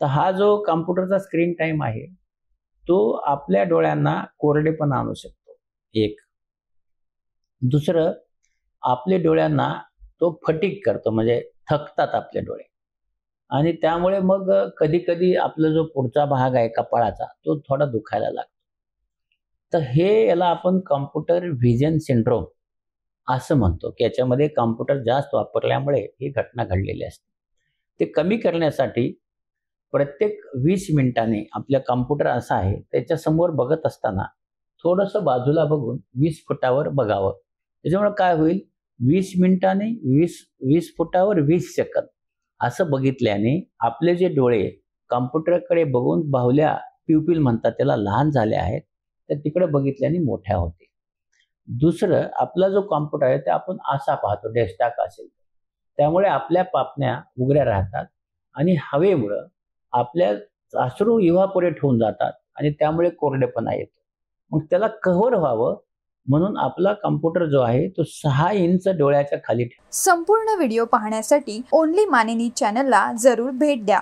तर हा जो कॉम्प्युटरचा स्क्रीन टाइम आहे तो आपल्या डोळ्यांना कोरडेपणा आणू शकतो एक. दुसरं, आपल्या डोळ्यांना तो फटीग करतो, म्हणजे थकतात आपले डोळे आणि त्यामुळे मग कधी-कधी आपला जो पुढचा भाग आहे कपाळाचा तो थोडा दुखायला लागतो. तर याला आपण कॉम्प्युटर व्हिजन सिंड्रोम असं म्हणतो, की याच्यामध्ये कॉम्प्युटर जास्त वापरल्यामुळे ही घटना घडलेली असते. ते कमी करण्यासाठी प्रत्येक 20 मिनिटांनी आपल्या कॉम्प्युटर असा आहे त्याच्यासमोर बघत असताना थोडंसं बाजूला बघून 20 फुटावर बघावं. त्याच्यामुळे काय होईल, 20 मिनिटांनी 20 फुटावर 20 सेकंद असं बघितल्याने आपले जे डोळे कॉम्प्युटरकडे बघून बाहुल्या प्युपिल म्हणतात त्याला लहान झाले आहेत, तर तिकडे बघितल्याने मोठ्या होते. दुसरं, आपला जो कॉम्प्युटर आहे ते आपण असा पाहतो डेस्कटॉप असेल, त्यामुळे आपल्या पापण्या उघड्या राहतात आणि हवेमुळं आपल्या अश्रू इव्हापोरेट होऊन जातात आणि त्यामुळे कोरडेपणा येतो. मग त्याला कव्हर व्हावं म्हणून आपला कॉम्प्युटर जो आहे तो 6 इंच डोळ्याच्या खाली ठेवा. संपूर्ण व्हिडिओ पाहण्यासाठी ओनली मानिनी चॅनलला जरूर भेट द्या.